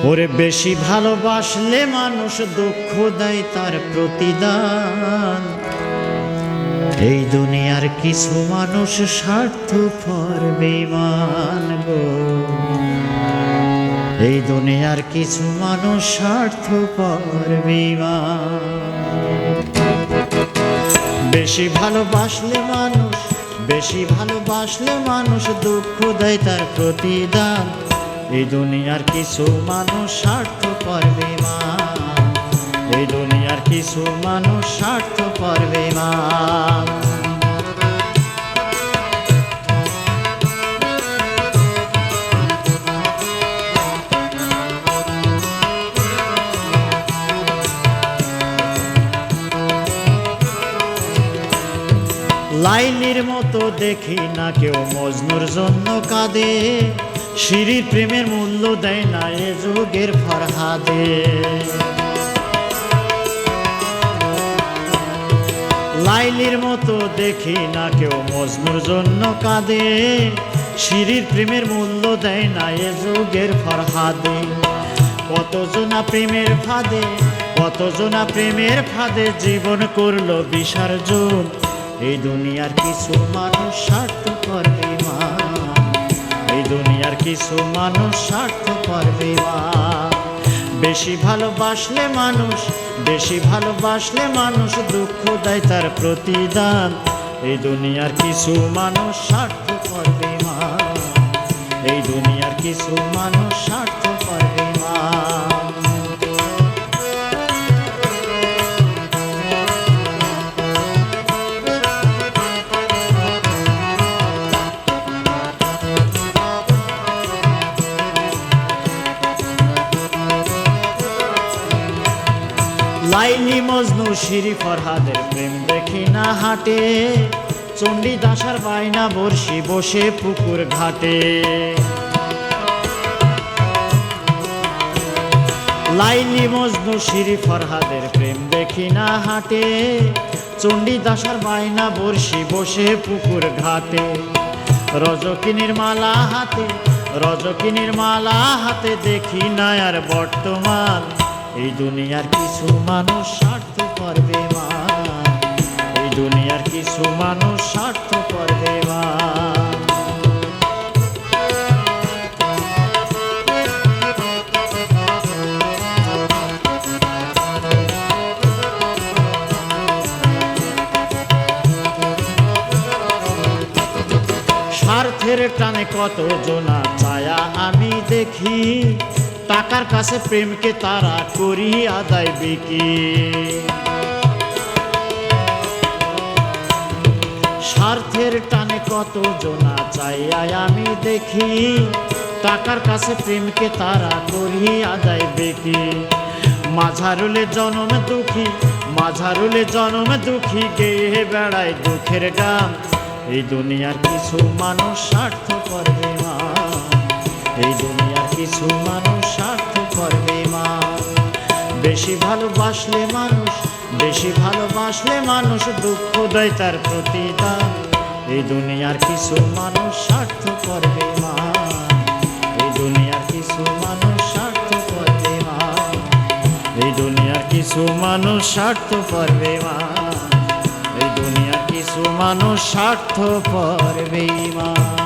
ওরে বেশি ভালোবাসলে মানুষ দুঃখ দেয় তার প্রতিদান। এই দুনিয়ার কিছু মানুষ স্বার্থপর বেঈমান গো, এই দুনিয়ার কিছু মানুষ স্বার্থপর বেঈমান। বেশি ভালোবাসলে মানুষ, বেশি ভালোবাসলে মানুষ দুঃখ দেয় তার প্রতিদান। এই দুনিয়ার কিছু মানুষ স্বার্থপর বেঈমান, এই দুনিয়ার কিছু মানুষ স্বার্থপর বেঈমান। লাইলির মতো দেখি না কেউ মজনুর জন্য কাঁদে, শিরির প্রেমের মূল্য দেয় না এ যুগের ফরহাদে। লাইলির মতো দেখি না কেউ মজনুর জন্য কাঁদে, শিরির প্রেমের মূল্য দেয় না এ যুগের ফরহাদে। কতজনা প্রেমের ফাঁদে, কতজনা প্রেমের ফাঁদে জীবন করলো বিসর্জন। এই দুনিয়ার কিছু মানুষ স্বার্থপর বেঈমান, এই দুনিয়ার কিছু মানুষ স্বার্থপর বেঈমান। বেশি ভালোবাসলে মানুষ, বেশি ভালোবাসলে মানুষ দুঃখ দেয় তার প্রতিদান। এই দুনিয়ার কিছু মানুষ স্বার্থপর বেঈমান, এই দুনিয়ার কিছু মানুষ স্বার্থপর বেঈমান। লাইলি মজনু শিরি ফরহাদের প্রেম দেখি না হাটে, চণ্ডীদাসার বায়না বর্ষি বসে পুকুর ঘাটে। লাইলি মজনু শিরি ফরহাদের প্রেম দেখি না হাটে, চণ্ডীদাসার বায়না বর্ষি বসে পুকুর ঘাটে। রজকিনীর মালা হাতে, রজকিনীর মালা হাতে দেখি না আর বর্তমান। এই দুনিয়ার কিছু মানুষ স্বার্থপর বেঈমান, এই দুনিয়ার কিছু মানুষ স্বার্থপর বেঈমান। স্বার্থের টানে কত জনা ছায়া আমি দেখি, টাকার কাছে প্রেমকে তারা করি আদায় বিকি। স্বার্থের টানে কত জনা চাইয়া আমি দেখি, টাকার কাছে প্রেমকে তারা করি আদায় বিকি। মাঝারুলে জনম দুঃখী, মাঝারুলে জনম দুঃখী গেয়ে বেড়ায় দুঃখের গান। এই দুনিয়ার কিছু মানুষ স্বার্থপর বেঈমান, এই দুনিয়ার কিছু মানুষ স্বার্থপর বেঈমান। বেশি ভালোবাসলে মানুষ, বেশি ভালোবাসলে মানুষ দুঃখ দেয় তার প্রতিদান। এই দুনিয়ার কিছু মানুষ স্বার্থপর বেঈমান, এই দুনিয়ার কিছু মানুষ স্বার্থপর বেঈমান, এই দুনিয়ার কিছু মানুষ স্বার্থপর বেঈমান, এই দুনিয়ার কিছু মানুষ স্বার্থপর বেঈমান।